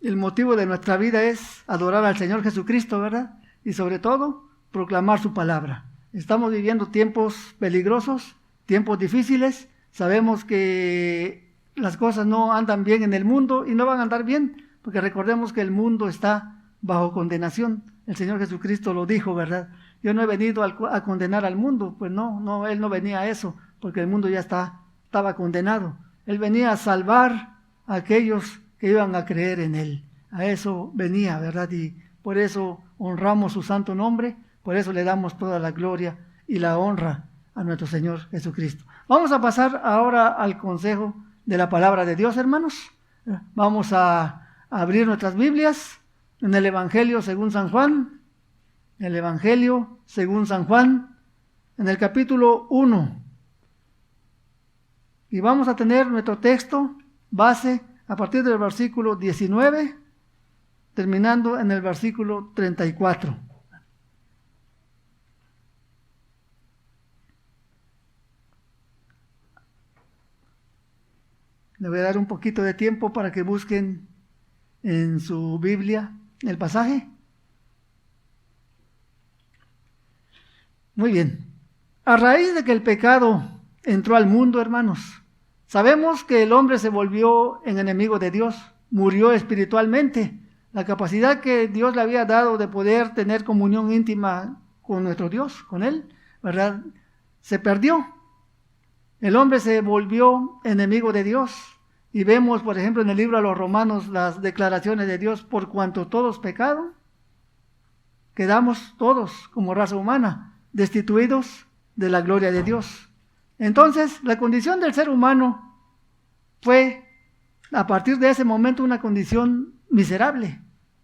el motivo de nuestra vida es adorar al Señor Jesucristo, ¿verdad? Y sobre todo, proclamar su palabra. Estamos viviendo tiempos peligrosos, tiempos difíciles. Sabemos que las cosas no andan bien en el mundo y no van a andar bien, porque recordemos que el mundo está bajo condenación. El Señor Jesucristo lo dijo, ¿verdad? Yo no he venido a condenar al mundo. Pues no, Él no venía a eso, porque el mundo ya estaba condenado. Él venía a salvar a aquellos que iban a creer en Él. A eso venía, ¿verdad? Y por eso honramos su santo nombre, por eso le damos toda la gloria y la honra a nuestro Señor Jesucristo. Vamos a pasar ahora al consejo de la palabra de Dios, hermanos. Vamos a abrir nuestras Biblias en el Evangelio según San Juan. El Evangelio según San Juan, en el capítulo 1. Y vamos a tener nuestro texto base a partir del versículo 19, terminando en el versículo 34. Le voy a dar un poquito de tiempo para que busquen en su Biblia el pasaje. Muy bien. A raíz de que el pecado entró al mundo, hermanos, sabemos que el hombre se volvió en enemigo de Dios, murió espiritualmente. La capacidad que Dios le había dado de poder tener comunión íntima con nuestro Dios, con Él, ¿verdad? Se perdió. El hombre se volvió enemigo de Dios. Y vemos, por ejemplo, en el libro de los Romanos, las declaraciones de Dios: por cuanto todos pecaron, quedamos todos como raza humana destituidos de la gloria de Dios. Entonces, la condición del ser humano fue, a partir de ese momento, una condición miserable,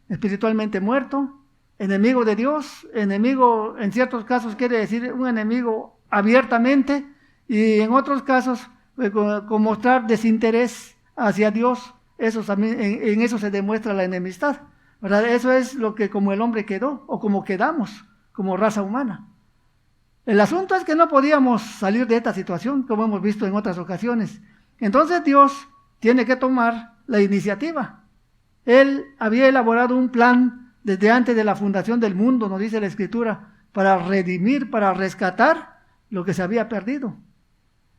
espiritualmente muerto, enemigo de Dios. Enemigo, en ciertos casos, quiere decir un enemigo abiertamente, y en otros casos, con mostrar desinterés hacia Dios. Eso también, en eso se demuestra la enemistad, ¿verdad? Eso es lo que como el hombre quedó, o como quedamos, como raza humana. El asunto es que no podíamos salir de esta situación, como hemos visto en otras ocasiones. Entonces Dios tiene que tomar la iniciativa. Él había elaborado un plan desde antes de la fundación del mundo, nos dice la Escritura, para redimir, para rescatar lo que se había perdido.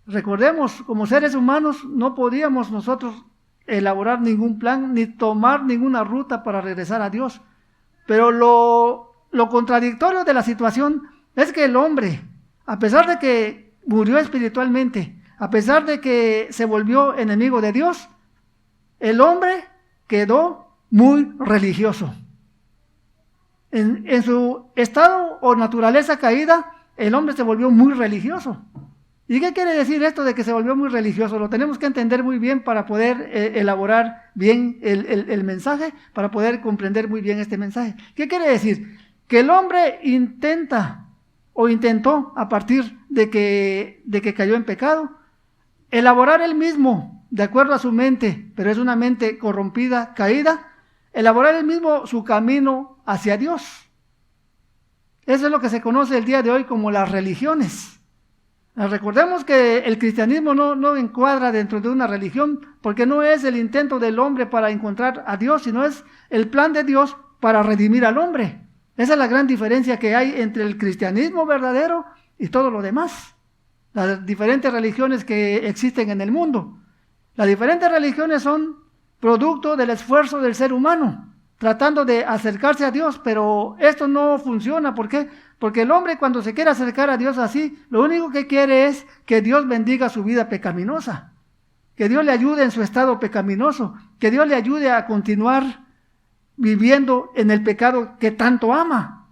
Recordemos, como seres humanos, no podíamos nosotros elaborar ningún plan, ni tomar ninguna ruta para regresar a Dios. Pero lo contradictorio de la situación es que el hombre, a pesar de que murió espiritualmente, a pesar de que se volvió enemigo de Dios, el hombre quedó muy religioso. En su estado o naturaleza caída, el hombre se volvió muy religioso. ¿Y qué quiere decir esto de que se volvió muy religioso? Lo tenemos que entender muy bien para poder elaborar bien el mensaje, para poder comprender muy bien este mensaje. ¿Qué quiere decir? Que el hombre intentó, a partir de que cayó en pecado, elaborar él mismo, de acuerdo a su mente, pero es una mente corrompida, caída, elaborar él mismo su camino hacia Dios. Eso es lo que se conoce el día de hoy como las religiones. Recordemos que el cristianismo no encuadra dentro de una religión, porque no es el intento del hombre para encontrar a Dios, sino es el plan de Dios para redimir al hombre. Esa es la gran diferencia que hay entre el cristianismo verdadero y todo lo demás. Las diferentes religiones que existen en el mundo. Las diferentes religiones son producto del esfuerzo del ser humano, tratando de acercarse a Dios, pero esto no funciona. ¿Por qué? Porque el hombre, cuando se quiere acercar a Dios así, lo único que quiere es que Dios bendiga su vida pecaminosa, que Dios le ayude en su estado pecaminoso, que Dios le ayude a continuar viviendo en el pecado que tanto ama.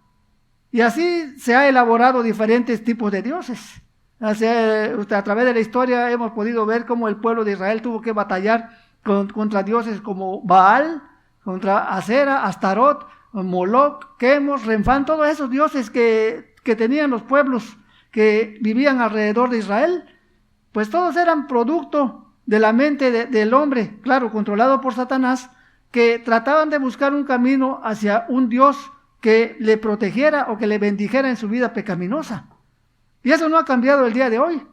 Y así se ha elaborado diferentes tipos de dioses. A través de la historia hemos podido ver cómo el pueblo de Israel tuvo que batallar contra dioses como Baal, contra Acera, Astarot, Moloc, Quemos, Renfán, todos esos dioses que tenían los pueblos que vivían alrededor de Israel, pues todos eran producto de la mente del hombre, claro, controlado por Satanás, que trataban de buscar un camino hacia un Dios que le protegiera o que le bendijera en su vida pecaminosa. Y eso no ha cambiado el día de hoy.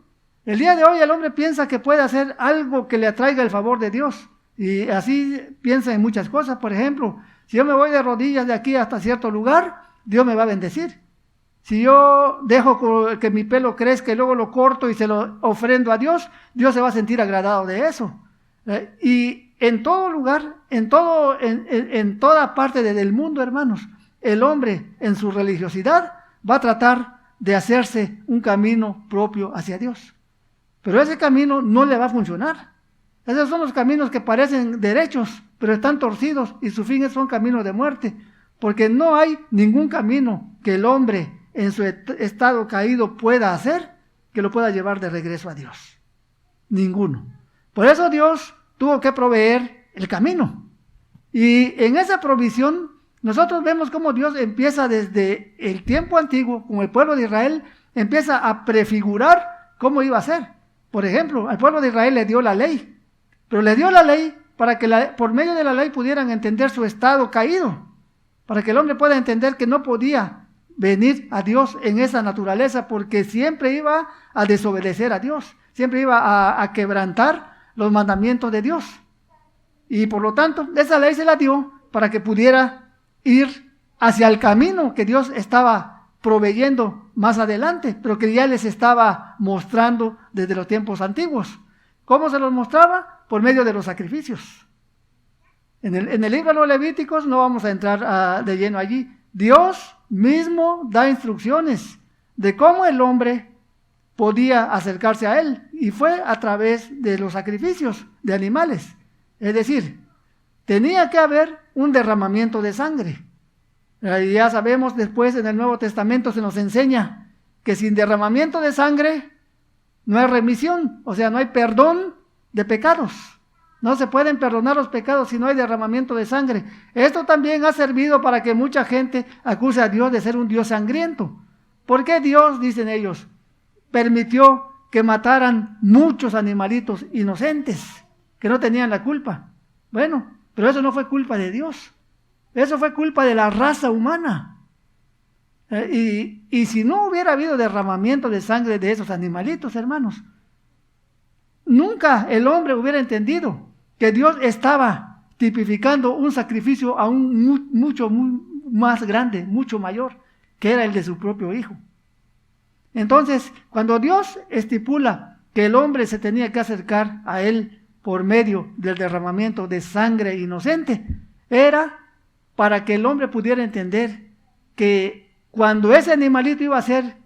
El día de hoy el hombre piensa que puede hacer algo que le atraiga el favor de Dios, Y así piensa en muchas cosas. Por ejemplo, si yo me voy de rodillas de aquí hasta cierto lugar, Dios me va a bendecir. Si yo dejo que mi pelo crezca y luego lo corto y se lo ofrendo a Dios, Dios se va a sentir agradado de eso. Y en todo lugar, en toda parte del mundo, hermanos, el hombre en su religiosidad va a tratar de hacerse un camino propio hacia Dios. Pero ese camino no le va a funcionar. Esos son los caminos que parecen derechos, pero están torcidos y su fin son caminos de muerte. Porque no hay ningún camino que el hombre en su estado caído pueda hacer que lo pueda llevar de regreso a Dios. Ninguno. Por eso Dios tuvo que proveer el camino. Y en esa provisión nosotros vemos cómo Dios empieza desde el tiempo antiguo, con el pueblo de Israel, empieza a prefigurar cómo iba a ser. Por ejemplo, al pueblo de Israel le dio la ley, pero le dio la ley para que por medio de la ley pudieran entender su estado caído, para que el hombre pueda entender que no podía venir a Dios en esa naturaleza, porque siempre iba a desobedecer a Dios, siempre iba a quebrantar los mandamientos de Dios. Y por lo tanto, esa ley se la dio para que pudiera ir hacia el camino que Dios estaba proveyendo más adelante, pero que ya les estaba mostrando desde los tiempos antiguos. ¿Cómo se los mostraba? Por medio de los sacrificios. En el libro de los Levíticos, no vamos a entrar de lleno allí, Dios mismo da instrucciones de cómo el hombre podía acercarse a él, y fue a través de los sacrificios de animales. Es decir, tenía que haber un derramamiento de sangre. Y ya sabemos, después en el Nuevo Testamento se nos enseña que sin derramamiento de sangre no hay remisión, o sea, no hay perdón de pecados. No se pueden perdonar los pecados si no hay derramamiento de sangre. Esto también ha servido para que mucha gente acuse a Dios de ser un Dios sangriento. ¿Por qué Dios, dicen ellos, permitió que mataran muchos animalitos inocentes que no tenían la culpa? Bueno, pero eso no fue culpa de Dios. Eso fue culpa de la raza humana. Y si no hubiera habido derramamiento de sangre de esos animalitos, hermanos, nunca el hombre hubiera entendido que Dios estaba tipificando un sacrificio aún mucho más grande, mucho mayor, que era el de su propio Hijo. Entonces, cuando Dios estipula que el hombre se tenía que acercar a Él por medio del derramamiento de sangre inocente, era para que el hombre pudiera entender que cuando ese animalito iba a ser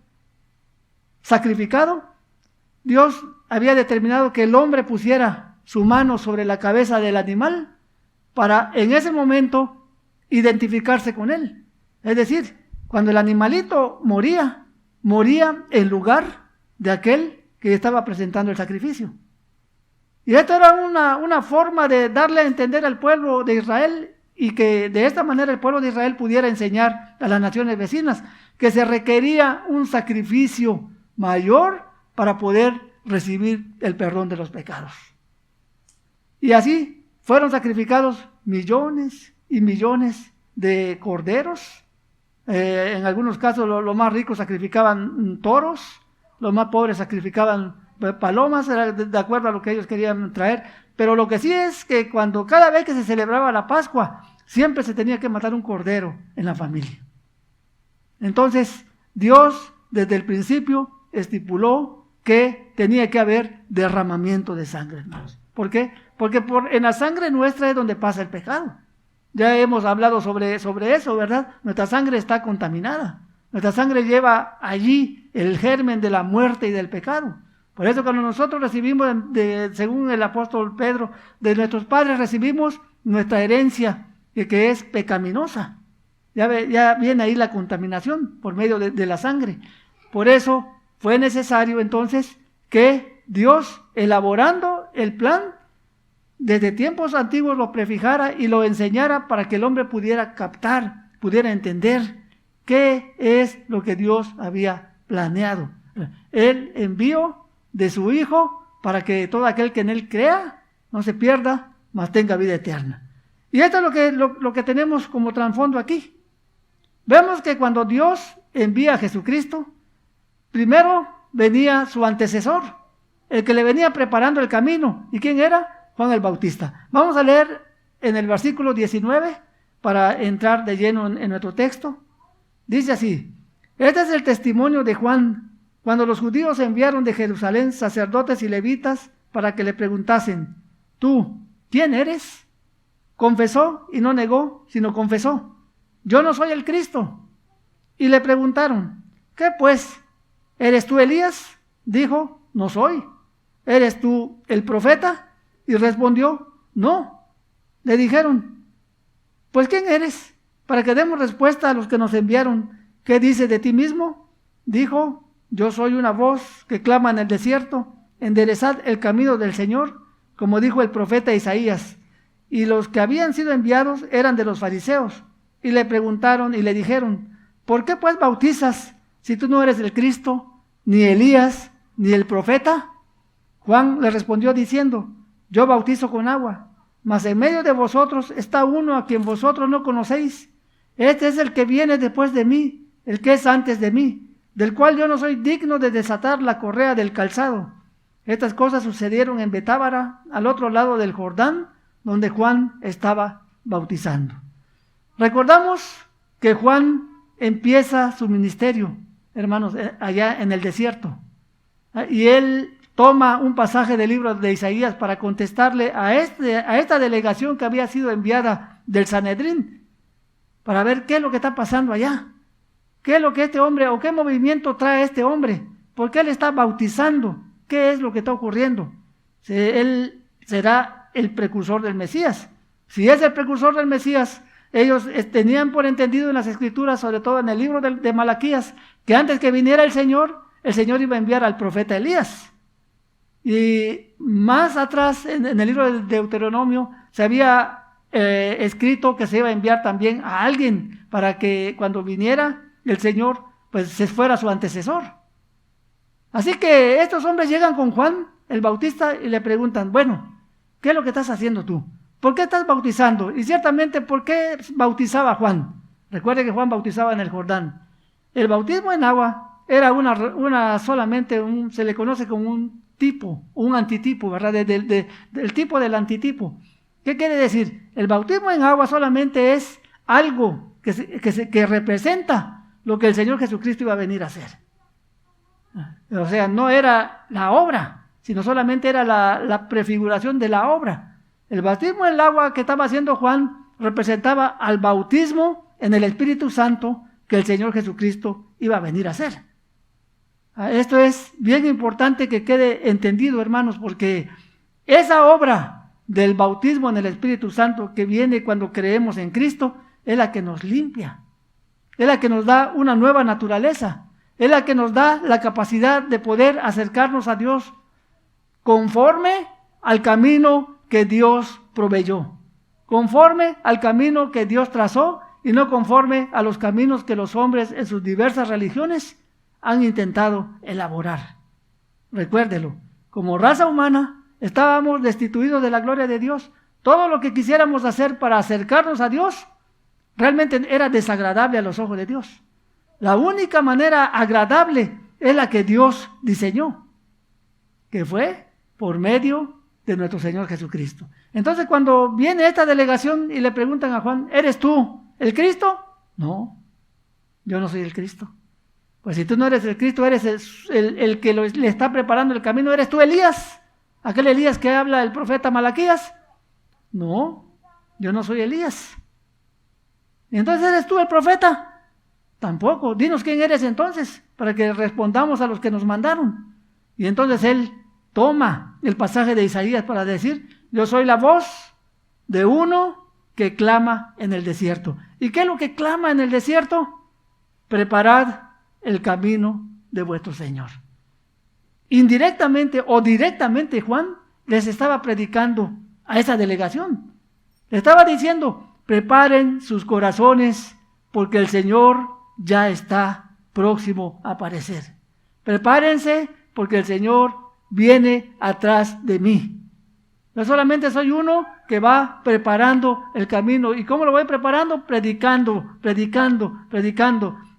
sacrificado, Dios había determinado que el hombre pusiera su mano sobre la cabeza del animal para en ese momento identificarse con él. Es decir, cuando el animalito moría en lugar de aquel que estaba presentando el sacrificio. Y esto era una forma de darle a entender al pueblo de Israel, y que de esta manera el pueblo de Israel pudiera enseñar a las naciones vecinas que se requería un sacrificio mayor para poder recibir el perdón de los pecados. Y así fueron sacrificados millones y millones de corderos. En algunos casos los más ricos sacrificaban toros, los más pobres sacrificaban palomas, era de acuerdo a lo que ellos querían traer. Pero lo que sí es que cada vez que se celebraba la Pascua, siempre se tenía que matar un cordero en la familia. Entonces, Dios desde el principio estipuló que tenía que haber derramamiento de sangre, hermanos. ¿Por qué? Porque en la sangre nuestra es donde pasa el pecado. Ya hemos hablado sobre eso, ¿verdad? Nuestra sangre está contaminada. Nuestra sangre lleva allí el germen de la muerte y del pecado. Por eso cuando nosotros recibimos, según el apóstol Pedro, de nuestros padres recibimos nuestra herencia, que es pecaminosa. Ya viene ahí la contaminación por medio de la sangre. Por eso fue necesario entonces que Dios, elaborando el plan, desde tiempos antiguos lo prefijara y lo enseñara para que el hombre pudiera captar, pudiera entender qué es lo que Dios había planeado. Él envió de su Hijo para que todo aquel que en Él crea no se pierda, mas tenga vida eterna. Y esto es lo que tenemos como trasfondo aquí. Vemos que cuando Dios envía a Jesucristo, primero venía su antecesor, el que le venía preparando el camino. ¿Y quién era? Juan el Bautista. Vamos a leer en el versículo 19 para entrar de lleno en nuestro texto. Dice así: este es el testimonio de Juan, cuando los judíos enviaron de Jerusalén sacerdotes y levitas para que le preguntasen: ¿tú quién eres? Confesó y no negó, sino confesó: yo no soy el Cristo. Y le preguntaron: ¿qué pues? ¿Eres tú Elías? Dijo: no soy. ¿Eres tú el profeta? Y respondió: no. Le dijeron: pues ¿quién eres? Para que demos respuesta a los que nos enviaron. ¿Qué dices de ti mismo? Dijo: yo soy una voz que clama en el desierto, enderezad el camino del Señor, como dijo el profeta Isaías. Y los que habían sido enviados eran de los fariseos, y le preguntaron y le dijeron: ¿por qué pues bautizas si tú no eres el Cristo, ni Elías, ni el profeta? Juan le respondió diciendo: yo bautizo con agua, mas en medio de vosotros está uno a quien vosotros no conocéis. Este es el que viene después de mí, el que es antes de mí, del cual yo no soy digno de desatar la correa del calzado. Estas cosas sucedieron en Betábara, al otro lado del Jordán, donde Juan estaba bautizando. Recordamos que Juan empieza su ministerio, hermanos, allá en el desierto. Y él toma un pasaje del libro de Isaías para contestarle a esta delegación que había sido enviada del Sanedrín, para ver qué es lo que está pasando allá. ¿Qué es lo que este hombre, o qué movimiento trae este hombre? ¿Por qué él está bautizando? ¿Qué es lo que está ocurriendo? Él será el precursor del Mesías. Si es el precursor del Mesías, ellos tenían por entendido en las Escrituras, sobre todo en el libro de Malaquías, que antes que viniera el Señor iba a enviar al profeta Elías. Y más atrás, en el libro de Deuteronomio, se había escrito que se iba a enviar también a alguien para que cuando viniera el Señor, pues se fuera su antecesor. Así que estos hombres llegan con Juan el Bautista y le preguntan: bueno, ¿qué es lo que estás haciendo tú? ¿Por qué estás bautizando? Y ciertamente, ¿por qué bautizaba Juan? Recuerde que Juan bautizaba en el Jordán. El bautismo en agua era solamente se le conoce como un tipo, un antitipo, ¿verdad? Del tipo del antitipo. ¿Qué quiere decir? El bautismo en agua solamente es algo que representa lo que el Señor Jesucristo iba a venir a hacer. O sea, no era la obra, sino solamente era la prefiguración de la obra. El bautismo en el agua que estaba haciendo Juan representaba al bautismo en el Espíritu Santo que el Señor Jesucristo iba a venir a hacer. Esto es bien importante que quede entendido, hermanos, porque esa obra del bautismo en el Espíritu Santo que viene cuando creemos en Cristo es la que nos limpia, es la que nos da una nueva naturaleza, es la que nos da la capacidad de poder acercarnos a Dios conforme al camino que Dios proveyó, conforme al camino que Dios trazó y no conforme a los caminos que los hombres en sus diversas religiones han intentado elaborar. Recuérdelo, como raza humana estábamos destituidos de la gloria de Dios. Todo lo que quisiéramos hacer para acercarnos a Dios realmente era desagradable a los ojos de Dios. La única manera agradable es la que Dios diseñó, que fue por medio de nuestro Señor Jesucristo. Entonces, cuando viene esta delegación y le preguntan a Juan: ¿eres tú el Cristo? No, yo no soy el Cristo. Pues si tú no eres el Cristo, eres el que le está preparando el camino. ¿Eres tú Elías? ¿Aquel Elías que habla el profeta Malaquías? No, yo no soy Elías. ¿Y entonces eres tú el profeta? Tampoco. Dinos quién eres entonces, para que respondamos a los que nos mandaron. Y entonces él toma el pasaje de Isaías para decir: yo soy la voz de uno que clama en el desierto. ¿Y qué es lo que clama en el desierto? Preparad el camino de vuestro Señor. Indirectamente o directamente Juan les estaba predicando a esa delegación. Le estaba diciendo: preparen sus corazones porque el Señor ya está próximo a aparecer. Prepárense porque el Señor viene atrás de mí. No solamente soy uno que va preparando el camino. ¿Y cómo lo voy preparando? Predicando.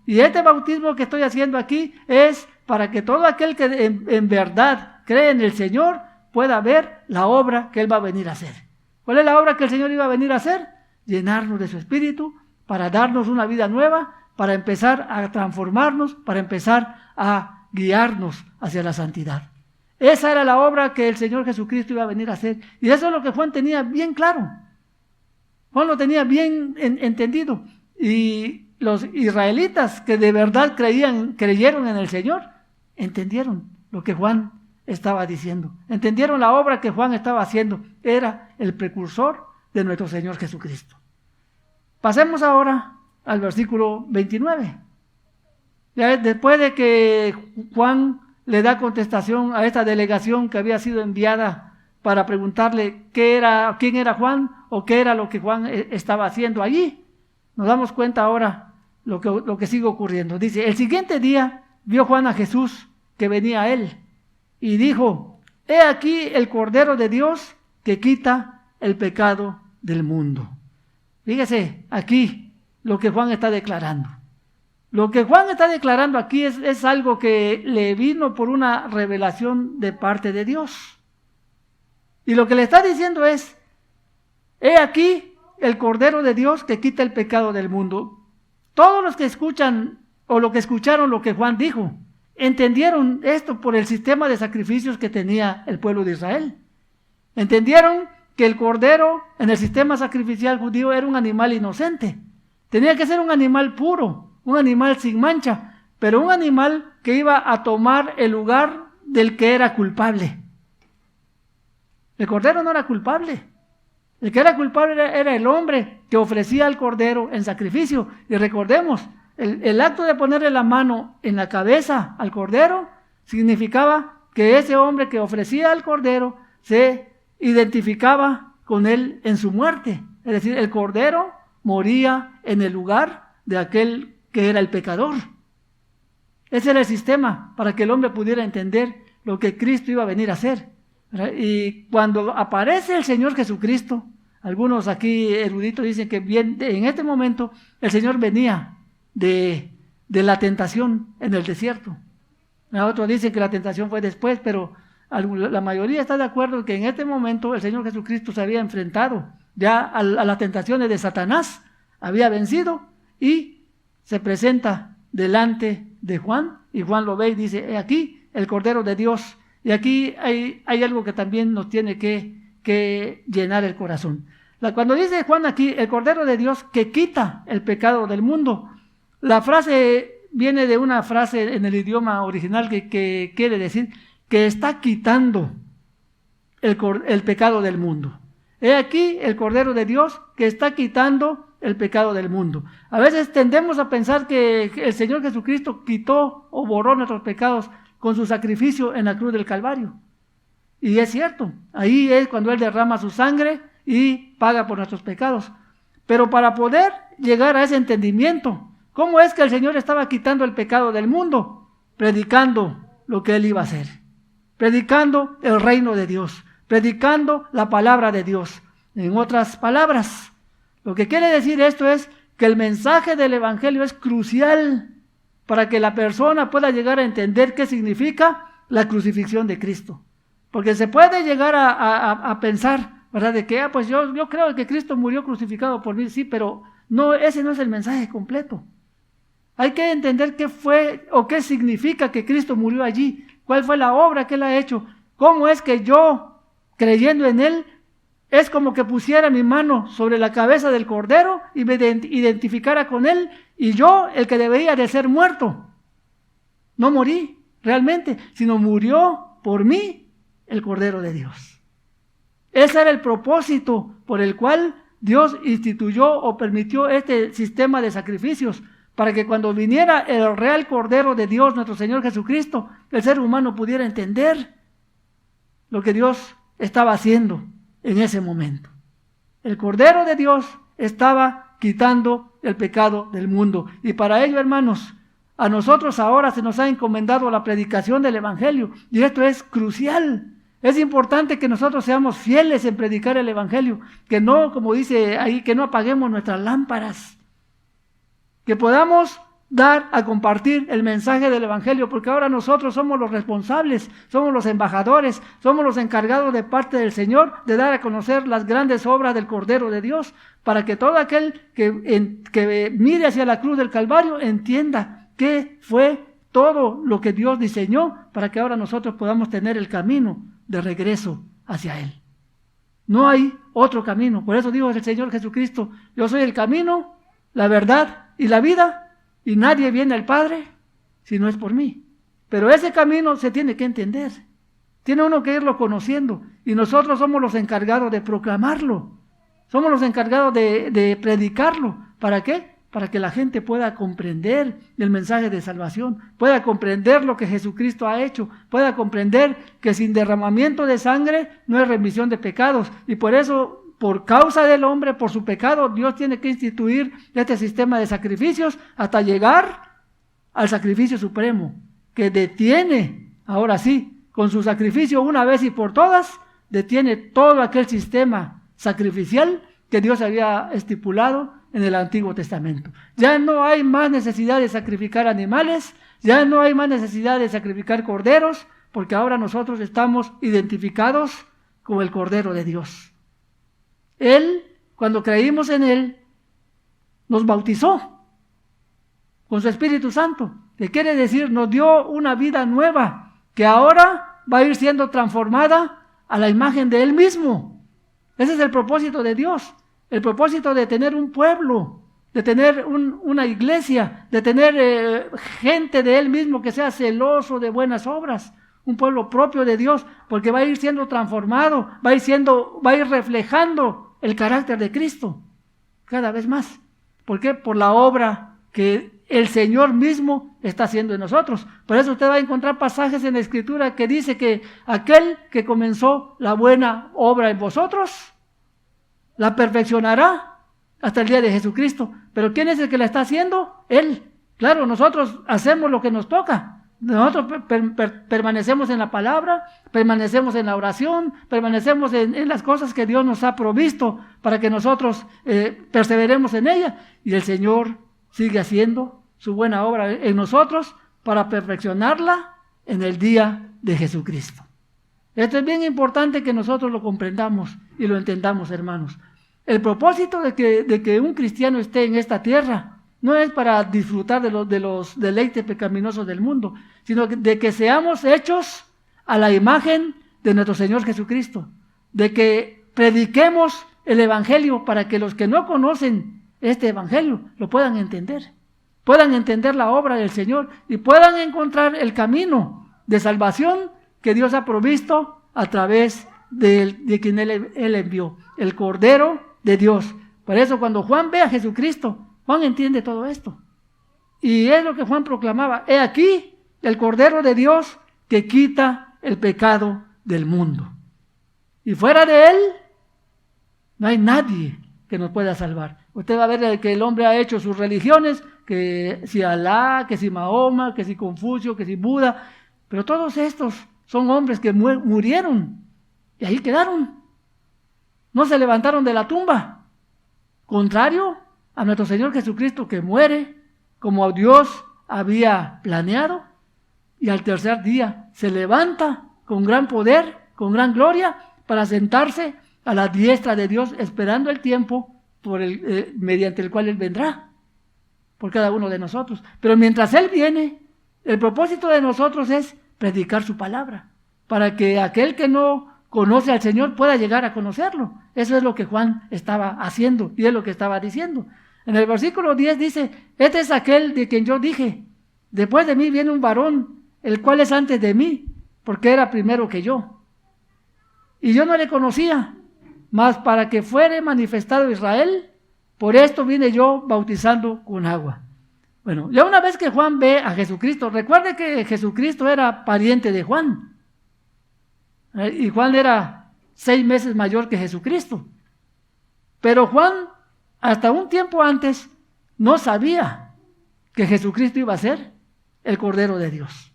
Y este bautismo que estoy haciendo aquí es para que todo aquel que en verdad cree en el Señor pueda ver la obra que Él va a venir a hacer. ¿Cuál es la obra que el Señor iba a venir a hacer? Llenarnos de su Espíritu, para darnos una vida nueva, para empezar a transformarnos, para empezar a guiarnos hacia la santidad. Esa era la obra que el Señor Jesucristo iba a venir a hacer. Y eso es lo que Juan tenía bien claro. Juan lo tenía bien entendido. Y los israelitas que de verdad creyeron en el Señor, entendieron lo que Juan estaba diciendo. Entendieron la obra que Juan estaba haciendo. Era el precursor de nuestro Señor Jesucristo. Pasemos ahora al versículo 29. Ya después de que Juan le da contestación a esta delegación que había sido enviada para preguntarle quién era Juan o qué era lo que Juan estaba haciendo allí, nos damos cuenta ahora lo que sigue ocurriendo. Dice, el siguiente día vio Juan a Jesús que venía a él y dijo, he aquí el Cordero de Dios que quita el pecado del mundo. Fíjese aquí lo que Juan está declarando. Lo que Juan está declarando aquí es algo que le vino por una revelación de parte de Dios. Y lo que le está diciendo es, he aquí el Cordero de Dios que quita el pecado del mundo. Todos los que escuchan o lo que escucharon lo que Juan dijo, entendieron esto por el sistema de sacrificios que tenía el pueblo de Israel. Entendieron que el cordero en el sistema sacrificial judío era un animal inocente. Tenía que ser un animal puro, un animal sin mancha, pero un animal que iba a tomar el lugar del que era culpable. El cordero no era culpable. El que era culpable era el hombre que ofrecía al cordero en sacrificio. Y recordemos, el acto de ponerle la mano en la cabeza al cordero significaba que ese hombre que ofrecía al cordero se identificaba con él en su muerte. Es decir, el cordero moría en el lugar de aquel que era el pecador. Ese era el sistema para que el hombre pudiera entender lo que Cristo iba a venir a hacer. Y cuando aparece el Señor Jesucristo, algunos aquí eruditos dicen que bien, en este momento el Señor venía de la tentación en el desierto. Otros dicen que la tentación fue después, pero la mayoría está de acuerdo que en este momento el Señor Jesucristo se había enfrentado ya a las tentaciones de Satanás, había vencido y se presenta delante de Juan, y Juan lo ve y dice, he aquí el Cordero de Dios. Y aquí hay algo que también nos tiene que llenar el corazón. Cuando dice Juan aquí, el Cordero de Dios que quita el pecado del mundo, la frase viene de una frase en el idioma original que quiere decir que está quitando el pecado del mundo. He aquí el Cordero de Dios que está quitando el pecado del mundo. A veces tendemos a pensar que el Señor Jesucristo quitó o borró nuestros pecados con su sacrificio en la cruz del Calvario. Y es cierto, ahí es cuando Él derrama su sangre y paga por nuestros pecados. Pero para poder llegar a ese entendimiento, ¿cómo es que el Señor estaba quitando el pecado del mundo? Predicando lo que Él iba a hacer. Predicando el reino de Dios. Predicando la palabra de Dios. En otras palabras, lo que quiere decir esto es que el mensaje del Evangelio es crucial para que la persona pueda llegar a entender qué significa la crucifixión de Cristo. Porque se puede llegar a pensar, ¿verdad? De que, pues yo creo que Cristo murió crucificado por mí, sí, pero no, ese no es el mensaje completo. Hay que entender qué fue o qué significa que Cristo murió allí, cuál fue la obra que Él ha hecho, cómo es que yo, creyendo en Él, es como que pusiera mi mano sobre la cabeza del Cordero y me identificara con Él, y yo, el que debería de ser muerto, no morí realmente, sino murió por mí el Cordero de Dios. Ese era el propósito por el cual Dios instituyó o permitió este sistema de sacrificios, para que cuando viniera el real Cordero de Dios, nuestro Señor Jesucristo, el ser humano pudiera entender lo que Dios estaba haciendo en ese momento. El Cordero de Dios estaba quitando el pecado del mundo. Y para ello, hermanos, a nosotros ahora se nos ha encomendado la predicación del Evangelio. Y esto es crucial. Es importante que nosotros seamos fieles en predicar el Evangelio. Que no, como dice ahí, que no apaguemos nuestras lámparas. Que podamos dar a compartir el mensaje del Evangelio, porque ahora nosotros somos los responsables, somos los embajadores, somos los encargados de parte del Señor de dar a conocer las grandes obras del Cordero de Dios, para que todo aquel que mire hacia la cruz del Calvario entienda qué fue todo lo que Dios diseñó para que ahora nosotros podamos tener el camino de regreso hacia Él. No hay otro camino. Por eso dijo el Señor Jesucristo: yo soy el camino, la verdad y la vida, y nadie viene al Padre si no es por mí. Pero ese camino se tiene que entender. Tiene uno que irlo conociendo, y nosotros somos los encargados de proclamarlo. Somos los encargados de predicarlo. ¿Para qué? Para que la gente pueda comprender el mensaje de salvación, pueda comprender lo que Jesucristo ha hecho, pueda comprender que sin derramamiento de sangre no hay remisión de pecados. Y por eso, por causa del hombre, por su pecado, Dios tiene que instituir este sistema de sacrificios hasta llegar al sacrificio supremo, que detiene, ahora sí, con su sacrificio una vez y por todas, detiene todo aquel sistema sacrificial que Dios había estipulado en el Antiguo Testamento. Ya no hay más necesidad de sacrificar animales, ya no hay más necesidad de sacrificar corderos, porque ahora nosotros estamos identificados como el Cordero de Dios. Él, cuando creímos en Él, nos bautizó con su Espíritu Santo, que quiere decir, nos dio una vida nueva, que ahora va a ir siendo transformada a la imagen de Él mismo. Ese es el propósito de Dios, el propósito de tener un pueblo, de tener una iglesia, de tener gente de Él mismo que sea celoso de buenas obras, un pueblo propio de Dios, porque va a ir siendo transformado, va a ir reflejando el carácter de Cristo cada vez más. ¿Por qué? Por la obra que el Señor mismo está haciendo en nosotros. Por eso usted va a encontrar pasajes en la Escritura que dice que aquel que comenzó la buena obra en vosotros, la perfeccionará hasta el día de Jesucristo. ¿Pero quién es el que la está haciendo? Él. Claro, nosotros hacemos lo que nos toca. Nosotros permanecemos en la palabra, permanecemos en la oración, permanecemos en las cosas que Dios nos ha provisto para que nosotros perseveremos en ella. Y el Señor sigue haciendo su buena obra en nosotros para perfeccionarla en el día de Jesucristo. Esto es bien importante que nosotros lo comprendamos y lo entendamos, hermanos. El propósito de que un cristiano esté en esta tierra no es para disfrutar de los deleites pecaminosos del mundo, sino de que seamos hechos a la imagen de nuestro Señor Jesucristo, de que prediquemos el Evangelio para que los que no conocen este Evangelio lo puedan entender la obra del Señor y puedan encontrar el camino de salvación que Dios ha provisto a través de quien Él envió, el Cordero de Dios. Por eso cuando Juan ve a Jesucristo, Juan entiende todo esto. Y es lo que Juan proclamaba: he aquí el Cordero de Dios que quita el pecado del mundo. Y fuera de Él no hay nadie que nos pueda salvar. Usted va a ver que el hombre ha hecho sus religiones, que si Alá, que si Mahoma, que si Confucio, que si Buda, pero todos estos son hombres que murieron y ahí quedaron. No se levantaron de la tumba. Contrario a nuestro Señor Jesucristo, que muere como Dios había planeado y al tercer día se levanta con gran poder, con gran gloria, para sentarse a la diestra de Dios, esperando el tiempo mediante el cual Él vendrá por cada uno de nosotros. Pero mientras Él viene, el propósito de nosotros es predicar su palabra, para que aquel que no conoce al Señor pueda llegar a conocerlo. Eso es lo que Juan estaba haciendo y es lo que estaba diciendo. En el versículo 10 dice: este es aquel de quien yo dije, después de mí viene un varón, el cual es antes de mí, porque era primero que yo. Y yo no le conocía, mas para que fuere manifestado Israel, por esto vine yo bautizando con agua. Bueno, ya una vez que Juan ve a Jesucristo, recuerde que Jesucristo era pariente de Juan. Y Juan era 6 meses mayor que Jesucristo. Pero Juan, hasta un tiempo antes, no sabía que Jesucristo iba a ser el Cordero de Dios.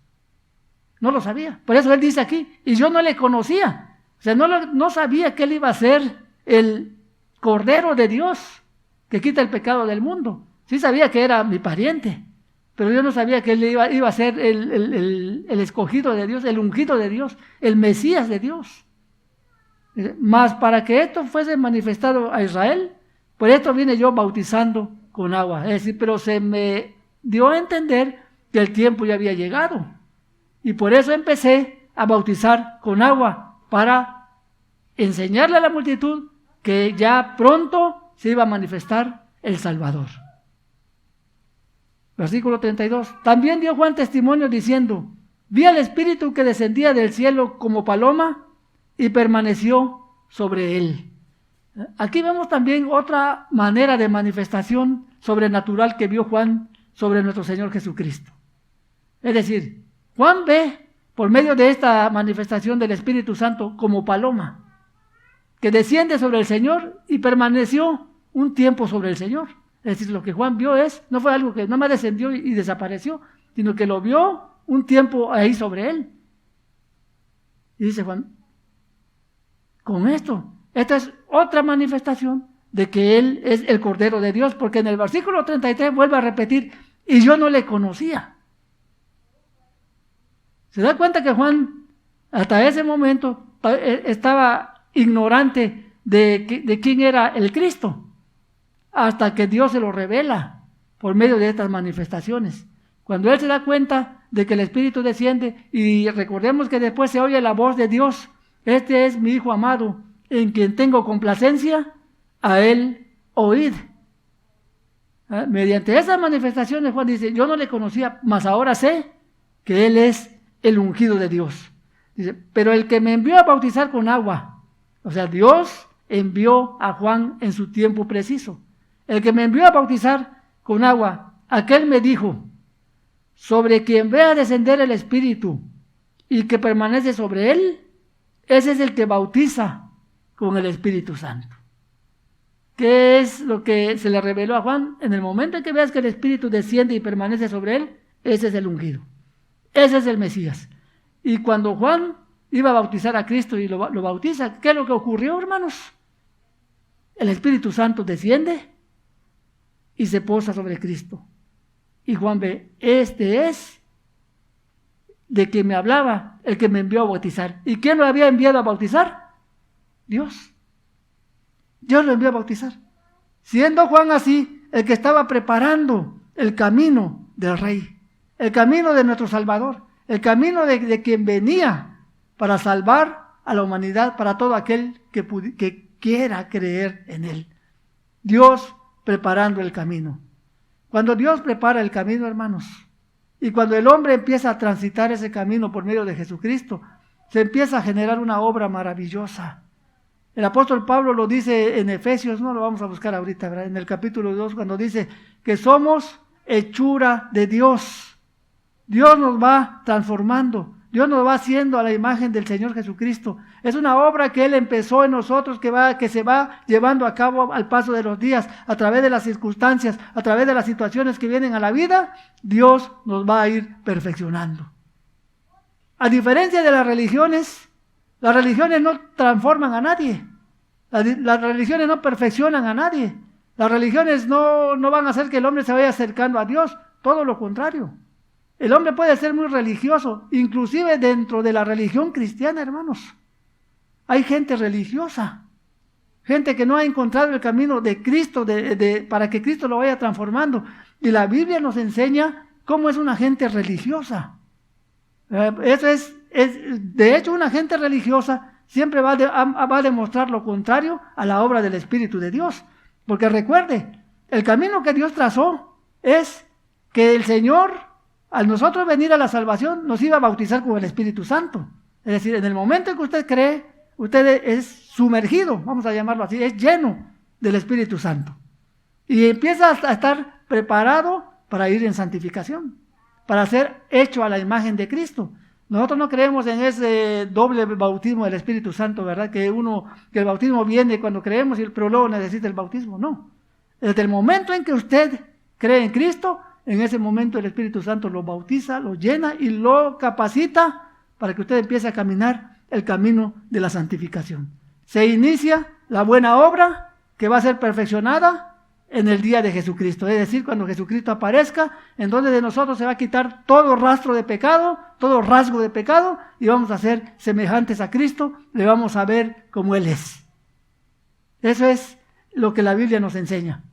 No lo sabía. Por eso él dice aquí: y yo no le conocía. O sea, no sabía que él iba a ser el Cordero de Dios que quita el pecado del mundo. Sí sabía que era mi pariente, pero yo no sabía que él iba a ser el escogido de Dios, el ungido de Dios, el Mesías de Dios. Mas para que esto fuese manifestado a Israel, por esto vine yo bautizando con agua. Es decir, pero se me dio a entender que el tiempo ya había llegado. Y por eso empecé a bautizar con agua, para enseñarle a la multitud que ya pronto se iba a manifestar el Salvador. Versículo 32. También dio Juan testimonio diciendo: vi al Espíritu que descendía del cielo como paloma y permaneció sobre él. Aquí vemos también otra manera de manifestación sobrenatural que vio Juan sobre nuestro Señor Jesucristo. Es decir, Juan ve por medio de esta manifestación del Espíritu Santo como paloma, que desciende sobre el Señor y permaneció un tiempo sobre el Señor. Es decir, lo que Juan vio no fue algo que nada más descendió y desapareció, sino que lo vio un tiempo ahí sobre él. Y dice Juan, con esta es otra manifestación de que él es el Cordero de Dios, porque en el versículo 33 vuelve a repetir: y yo no le conocía. Se da cuenta que Juan hasta ese momento estaba ignorante de quién era el Cristo, hasta que Dios se lo revela por medio de estas manifestaciones. Cuando él se da cuenta de que el Espíritu desciende, y recordemos que después se oye la voz de Dios: este es mi Hijo amado, en quien tengo complacencia, a él oíd. Mediante esas manifestaciones Juan dice: yo no le conocía, mas ahora sé que él es el ungido de Dios. Dice: pero el que me envió a bautizar con agua, o sea, Dios envió a Juan en su tiempo preciso. El que me envió a bautizar con agua, aquel me dijo: sobre quien vea descender el Espíritu y que permanece sobre él, ese es el que bautiza con el Espíritu Santo. ¿Qué es lo que se le reveló a Juan? En el momento en que veas que el Espíritu desciende y permanece sobre él, ese es el ungido, ese es el Mesías. Y cuando Juan iba a bautizar a Cristo y lo bautiza, ¿qué es lo que ocurrió, hermanos? El Espíritu Santo desciende y se posa sobre Cristo. Y Juan ve: este es de quien me hablaba, el que me envió a bautizar. ¿Y quién lo había enviado a bautizar? Dios. Dios lo envió a bautizar. Siendo Juan así el que estaba preparando el camino del Rey, el camino de nuestro Salvador, el camino de quien venía para salvar a la humanidad, para todo aquel que quiera creer en él. Dios preparando el camino. Cuando Dios prepara el camino, hermanos, y cuando el hombre empieza a transitar ese camino por medio de Jesucristo, se empieza a generar una obra maravillosa. El apóstol Pablo lo dice en Efesios, no lo vamos a buscar ahorita, ¿verdad? En el capítulo 2, cuando dice que somos hechura de Dios. Dios nos va transformando, Dios nos va haciendo a la imagen del Señor Jesucristo. Es una obra que Él empezó en nosotros, que se va llevando a cabo al paso de los días, a través de las circunstancias, a través de las situaciones que vienen a la vida. Dios nos va a ir perfeccionando. A diferencia de las religiones no transforman a nadie. Las religiones no perfeccionan a nadie. Las religiones no van a hacer que el hombre se vaya acercando a Dios. Todo lo contrario. El hombre puede ser muy religioso, inclusive dentro de la religión cristiana, hermanos. Hay gente religiosa, gente que no ha encontrado el camino de Cristo para que Cristo lo vaya transformando. Y la Biblia nos enseña cómo es una gente religiosa. Eso es de hecho, una gente religiosa siempre va a demostrar lo contrario a la obra del Espíritu de Dios. Porque recuerde, el camino que Dios trazó es que el Señor, al nosotros venir a la salvación, nos iba a bautizar con el Espíritu Santo. Es decir, en el momento en que usted cree, usted es sumergido, vamos a llamarlo así, es lleno del Espíritu Santo. Y empieza a estar preparado para ir en santificación, para ser hecho a la imagen de Cristo. Nosotros no creemos en ese doble bautismo del Espíritu Santo, ¿verdad? Que el bautismo viene cuando creemos, pero luego necesita el bautismo. No. Desde el momento en que usted cree en Cristo, en ese momento el Espíritu Santo lo bautiza, lo llena y lo capacita para que usted empiece a caminar el camino de la santificación. Se inicia la buena obra que va a ser perfeccionada en el día de Jesucristo. Es decir, cuando Jesucristo aparezca, entonces de nosotros se va a quitar todo rastro de pecado, todo rasgo de pecado, y vamos a ser semejantes a Cristo, le vamos a ver como Él es. Eso es lo que la Biblia nos enseña.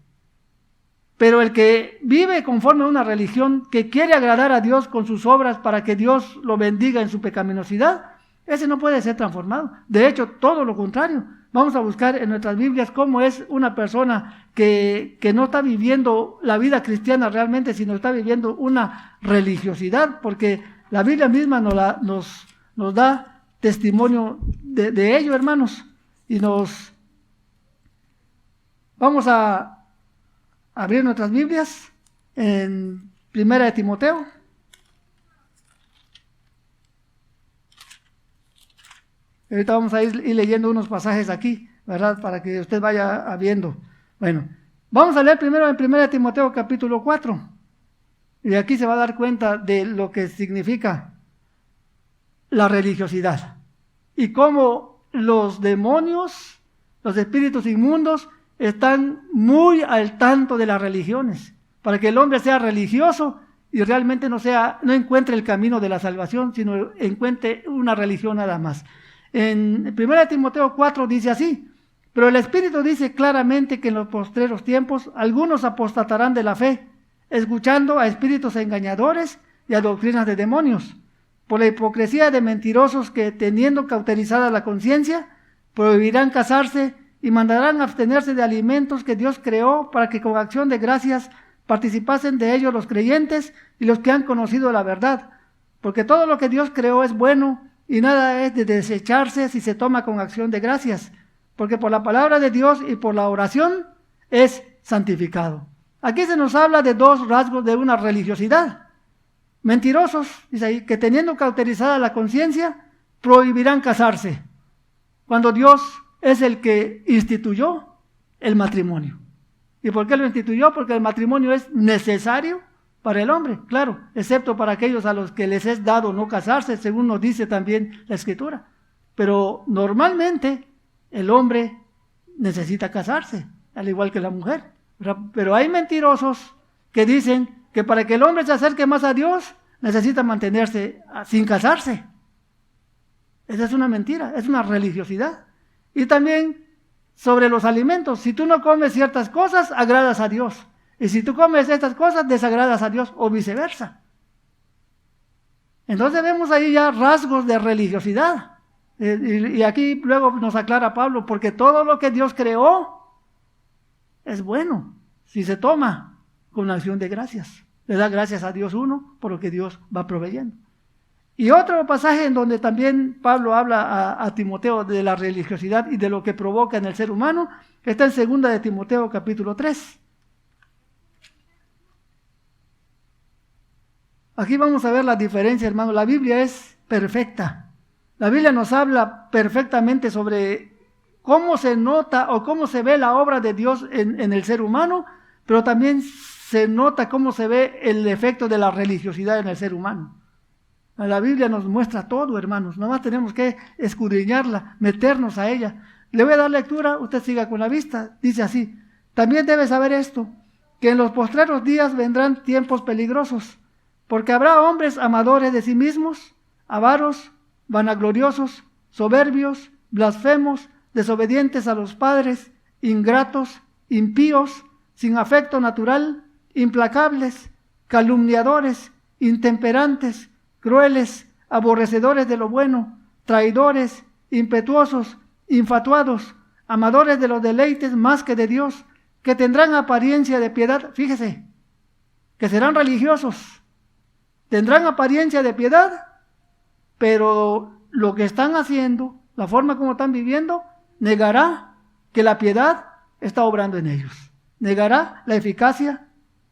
Pero el que vive conforme a una religión, que quiere agradar a Dios con sus obras para que Dios lo bendiga en su pecaminosidad, ese no puede ser transformado. De hecho, todo lo contrario. Vamos a buscar en nuestras Biblias cómo es una persona que no está viviendo la vida cristiana realmente, sino está viviendo una religiosidad, porque la Biblia misma nos da testimonio de ello, hermanos. Y vamos a abrir nuestras Biblias en 1 de Timoteo. Ahorita vamos a ir leyendo unos pasajes aquí, ¿verdad? Para que usted vaya viendo. Bueno, vamos a leer primero en 1 de Timoteo capítulo 4. Y aquí se va a dar cuenta de lo que significa la religiosidad. Y cómo los demonios, los espíritus inmundos, están muy al tanto de las religiones, para que el hombre sea religioso y realmente no encuentre el camino de la salvación, sino encuentre una religión nada más. En 1 Timoteo 4 dice así: pero el Espíritu dice claramente que en los postreros tiempos algunos apostatarán de la fe, escuchando a espíritus engañadores y a doctrinas de demonios, por la hipocresía de mentirosos que, teniendo cauterizada la conciencia, prohibirán casarse y mandarán abstenerse de alimentos que Dios creó para que con acción de gracias participasen de ellos los creyentes y los que han conocido la verdad. Porque todo lo que Dios creó es bueno y nada es de desecharse si se toma con acción de gracias. Porque por la palabra de Dios y por la oración es santificado. Aquí se nos habla de dos rasgos de una religiosidad. Mentirosos, dice ahí, que teniendo cauterizada la conciencia, prohibirán casarse, cuando Dios es el que instituyó el matrimonio. ¿Y por qué lo instituyó? Porque el matrimonio es necesario para el hombre, claro, excepto para aquellos a los que les es dado no casarse, según nos dice también la Escritura. Pero normalmente el hombre necesita casarse, al igual que la mujer. Pero hay mentirosos que dicen que para que el hombre se acerque más a Dios, necesita mantenerse sin casarse. Esa es una mentira, es una religiosidad. Y también sobre los alimentos: si tú no comes ciertas cosas, agradas a Dios. Y si tú comes estas cosas, desagradas a Dios, o viceversa. Entonces vemos ahí ya rasgos de religiosidad. Y aquí luego nos aclara Pablo: porque todo lo que Dios creó es bueno, si se toma con acción de gracias. Le da gracias a Dios uno por lo que Dios va proveyendo. Y otro pasaje en donde también Pablo habla a Timoteo de la religiosidad y de lo que provoca en el ser humano, está en 2 de Timoteo capítulo 3. Aquí vamos a ver la diferencia, hermano. La Biblia es perfecta. La Biblia nos habla perfectamente sobre cómo se nota o cómo se ve la obra de Dios en el ser humano, pero también se nota cómo se ve el efecto de la religiosidad en el ser humano. La Biblia nos muestra todo, hermanos. Nomás tenemos que escudriñarla, meternos a ella. Le voy a dar lectura, usted siga con la vista. Dice así: también debes saber esto, que en los postreros días vendrán tiempos peligrosos, porque habrá hombres amadores de sí mismos, avaros, vanagloriosos, soberbios, blasfemos, desobedientes a los padres, ingratos, impíos, sin afecto natural, implacables, calumniadores, intemperantes, crueles, aborrecedores de lo bueno, traidores, impetuosos, infatuados, amadores de los deleites más que de Dios, que tendrán apariencia de piedad. Fíjese, que serán religiosos, tendrán apariencia de piedad, pero lo que están haciendo, la forma como están viviendo, negará que la piedad está obrando en ellos, negará la eficacia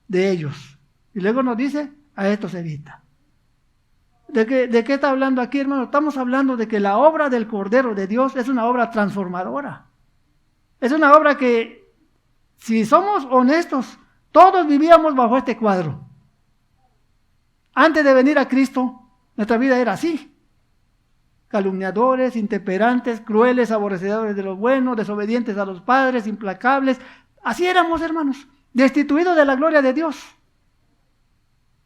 de ellos. Y luego nos dice: a esto se evita. ¿De qué está hablando aquí, hermano? Estamos hablando de que la obra del Cordero de Dios es una obra transformadora. Es una obra que, si somos honestos, todos vivíamos bajo este cuadro. Antes de venir a Cristo, nuestra vida era así: calumniadores, intemperantes, crueles, aborrecedores de lo bueno, desobedientes a los padres, implacables. Así éramos, hermanos. destituidos de la gloria de Dios.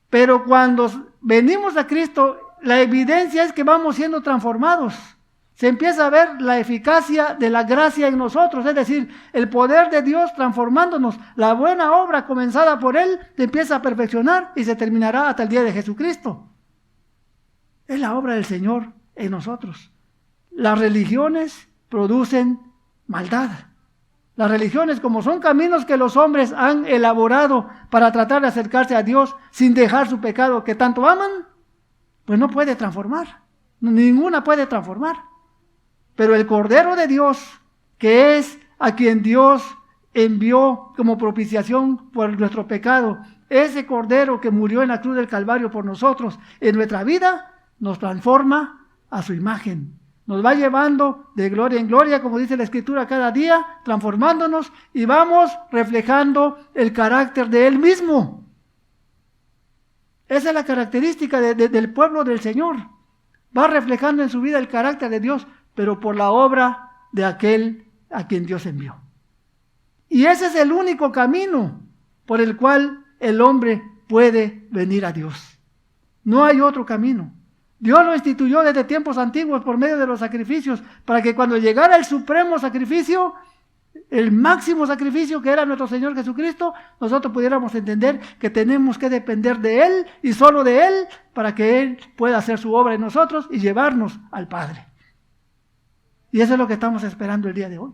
Pero cuando venimos a Cristo, la evidencia es que vamos siendo transformados. Se empieza a ver la eficacia de la gracia en nosotros, es decir, el poder de Dios transformándonos. La buena obra comenzada por Él se empieza a perfeccionar y se terminará hasta el día de Jesucristo. Es la obra del Señor en nosotros. Las religiones producen maldad. Las religiones, como son caminos que los hombres han elaborado para tratar de acercarse a Dios sin dejar su pecado que tanto aman, pues no puede transformar. Ninguna puede transformar. Pero el Cordero de Dios, que es a quien Dios envió como propiciación por nuestro pecado, ese Cordero que murió en la cruz del Calvario por nosotros, en nuestra vida, nos transforma a su imagen. Nos va llevando de gloria en gloria, como dice la Escritura, cada día, transformándonos y vamos reflejando el carácter de Él mismo. Esa es la característica del pueblo del Señor. Va reflejando en su vida el carácter de Dios, pero por la obra de aquel a quien Dios envió. Y ese es el único camino por el cual el hombre puede venir a Dios. No hay otro camino. Dios lo instituyó desde tiempos antiguos por medio de los sacrificios, para que cuando llegara el supremo sacrificio, el máximo sacrificio que era nuestro Señor Jesucristo, nosotros pudiéramos entender que tenemos que depender de Él y solo de Él, para que Él pueda hacer su obra en nosotros y llevarnos al Padre. Y eso es lo que estamos esperando el día de hoy.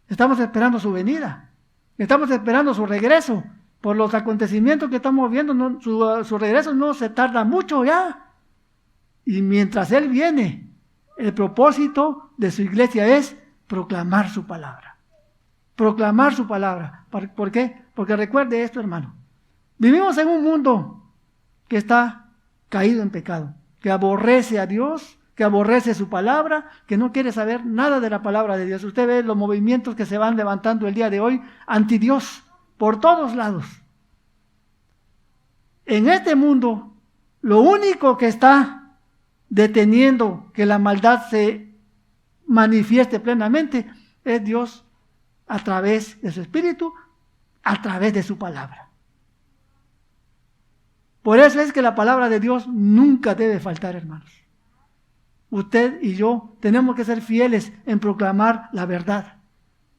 Estamos esperando su venida. Estamos esperando su regreso. Por los acontecimientos que estamos viendo, su regreso no se tarda mucho ya. Y mientras Él viene, el propósito de su iglesia es proclamar su palabra. Proclamar su palabra. ¿Por qué? Porque recuerde esto, hermano. Vivimos en un mundo que está caído en pecado, que aborrece a Dios, que aborrece su palabra, que no quiere saber nada de la palabra de Dios. Usted ve los movimientos que se van levantando el día de hoy anti Dios, por todos lados. En este mundo, lo único que está deteniendo que la maldad se manifieste plenamente es Dios a través de su Espíritu, a través de su palabra. Por eso es que la palabra de Dios nunca debe faltar, hermanos. Usted y yo tenemos que ser fieles en proclamar la verdad.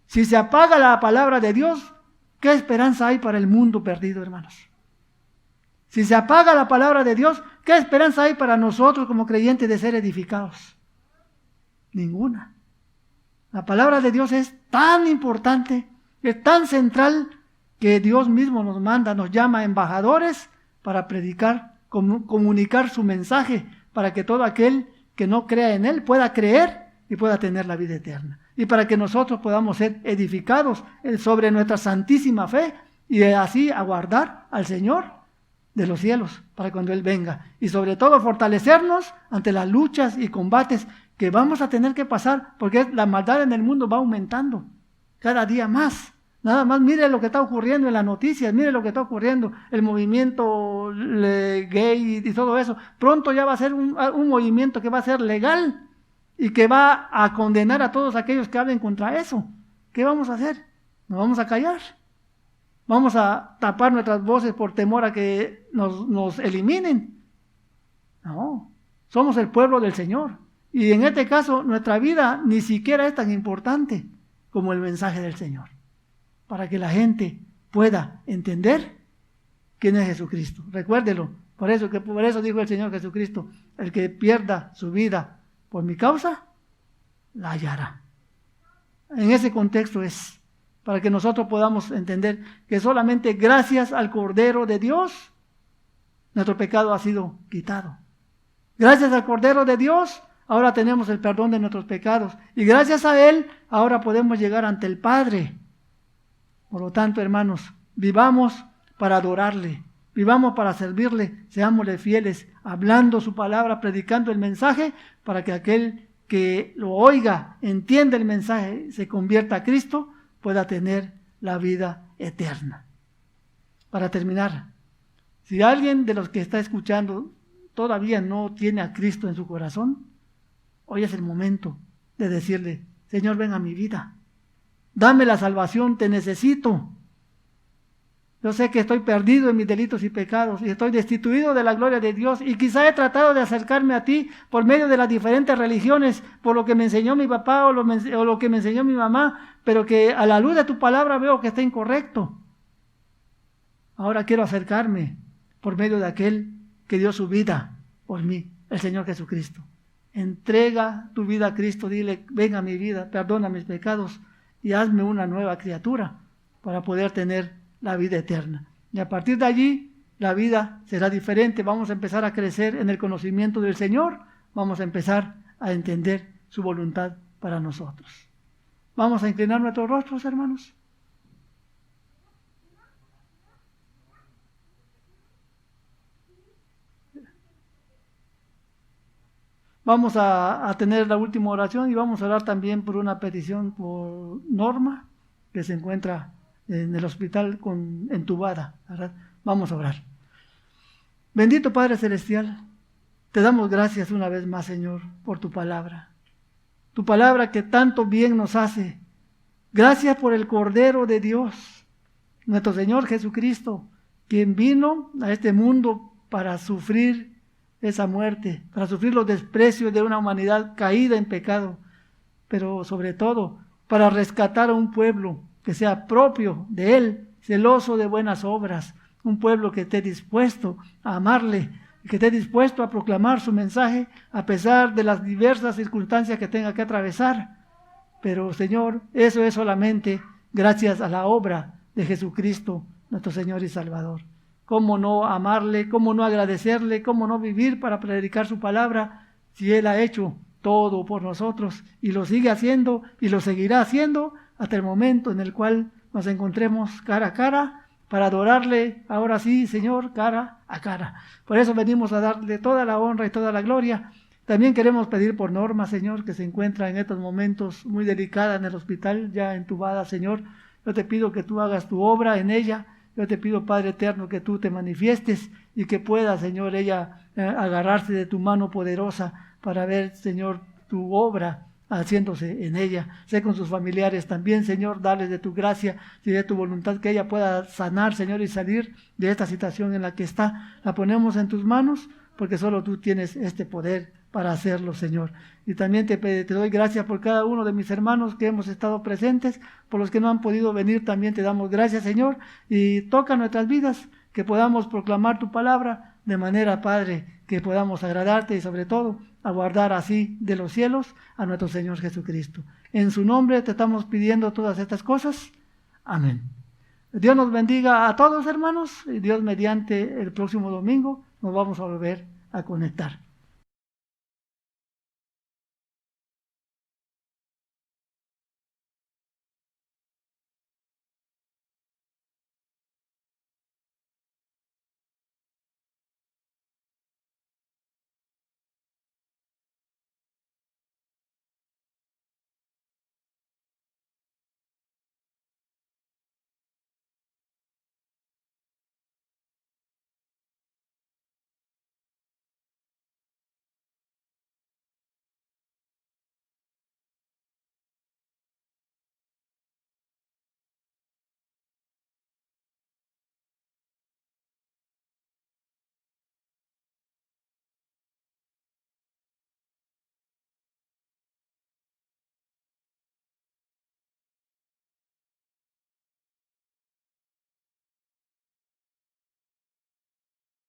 Si se apaga la palabra de Dios, ¿qué esperanza hay para el mundo perdido, hermanos? Si se apaga la palabra de Dios, ¿qué esperanza hay para nosotros como creyentes de ser edificados? Ninguna. La palabra de Dios es tan importante, es tan central, que Dios mismo nos manda, nos llama embajadores para predicar, comunicar su mensaje, para que todo aquel que no crea en Él pueda creer y pueda tener la vida eterna. Y para que nosotros podamos ser edificados sobre nuestra santísima fe y así aguardar al Señor de los cielos para cuando Él venga. Y sobre todo fortalecernos ante las luchas y combates que vamos a tener que pasar, porque la maldad en el mundo va aumentando cada día más. Nada más mire lo que está ocurriendo en las noticias, mire lo que está ocurriendo, el movimiento gay y todo eso. Pronto ya va a ser un movimiento que va a ser legal y que va a condenar a todos aquellos que hablen contra eso. ¿Qué vamos a hacer? ¿Nos vamos a callar? ¿Vamos a tapar nuestras voces por temor a que nos eliminen? No, somos el pueblo del Señor. Y en este caso, nuestra vida ni siquiera es tan importante como el mensaje del Señor, para que la gente pueda entender quién es Jesucristo. Recuérdelo, por eso dijo el Señor Jesucristo: el que pierda su vida por mi causa, la hallará. En ese contexto es, para que nosotros podamos entender que solamente gracias al Cordero de Dios, nuestro pecado ha sido quitado. Gracias al Cordero de Dios, ahora tenemos el perdón de nuestros pecados. Y gracias a Él, ahora podemos llegar ante el Padre. Por lo tanto, hermanos, vivamos para adorarle, vivamos para servirle, seámosle fieles, hablando su palabra, predicando el mensaje, para que aquel que lo oiga, entienda el mensaje, se convierta a Cristo, pueda tener la vida eterna. Para terminar, si alguien de los que está escuchando todavía no tiene a Cristo en su corazón, hoy es el momento de decirle: Señor, ven a mi vida. Dame la salvación, te necesito. Yo sé que estoy perdido en mis delitos y pecados y estoy destituido de la gloria de Dios, y quizá he tratado de acercarme a ti por medio de las diferentes religiones, por lo que me enseñó mi papá o lo que me enseñó mi mamá, pero que a la luz de tu palabra veo que está incorrecto. Ahora quiero acercarme por medio de aquel que dio su vida por mí, el Señor Jesucristo. Entrega tu vida a Cristo, dile: ven a mi vida, perdona mis pecados y hazme una nueva criatura para poder tener la vida eterna. Y a partir de allí la vida será diferente. Vamos a empezar a crecer en el conocimiento del Señor, vamos a empezar a entender su voluntad para nosotros. Vamos a inclinar nuestros rostros, hermanos. Vamos a tener la última oración y vamos a orar también por una petición por Norma, que se encuentra en el hospital entubada, ¿verdad? Vamos a orar. Bendito Padre Celestial, te damos gracias una vez más, Señor, por tu palabra que tanto bien nos hace. Gracias por el Cordero de Dios, nuestro Señor Jesucristo, quien vino a este mundo para sufrir esa muerte, para sufrir los desprecios de una humanidad caída en pecado, pero sobre todo para rescatar a un pueblo que sea propio de Él, celoso de buenas obras, un pueblo que esté dispuesto a amarle, que esté dispuesto a proclamar su mensaje a pesar de las diversas circunstancias que tenga que atravesar. Pero, Señor, eso es solamente gracias a la obra de Jesucristo, nuestro Señor y Salvador. ¿Cómo no amarle? ¿Cómo no agradecerle? ¿Cómo no vivir para predicar su palabra si Él ha hecho todo por nosotros y lo sigue haciendo y lo seguirá haciendo hasta el momento en el cual nos encontremos cara a cara para adorarle, ahora sí, Señor, cara a cara? Por eso venimos a darle toda la honra y toda la gloria. También queremos pedir por Norma, Señor, que se encuentra en estos momentos muy delicada en el hospital, ya entubada, Señor. Yo te pido que tú hagas tu obra en ella. Yo te pido, Padre eterno, que tú te manifiestes y que pueda, Señor, ella agarrarse de tu mano poderosa para ver, Señor, tu obra haciéndose en ella. Sé con sus familiares también, Señor, darles de tu gracia y de tu voluntad que ella pueda sanar, Señor, y salir de esta situación en la que está. La ponemos en tus manos porque solo tú tienes este poder para hacerlo, Señor. Y también te doy gracias por cada uno de mis hermanos que hemos estado presentes, por los que no han podido venir, también te damos gracias, Señor, y toca nuestras vidas, que podamos proclamar tu palabra de manera, Padre, que podamos agradarte y sobre todo aguardar así de los cielos a nuestro Señor Jesucristo. En su nombre te estamos pidiendo todas estas cosas. Amén. Dios nos bendiga a todos, hermanos, y Dios mediante el próximo domingo nos vamos a volver a conectar.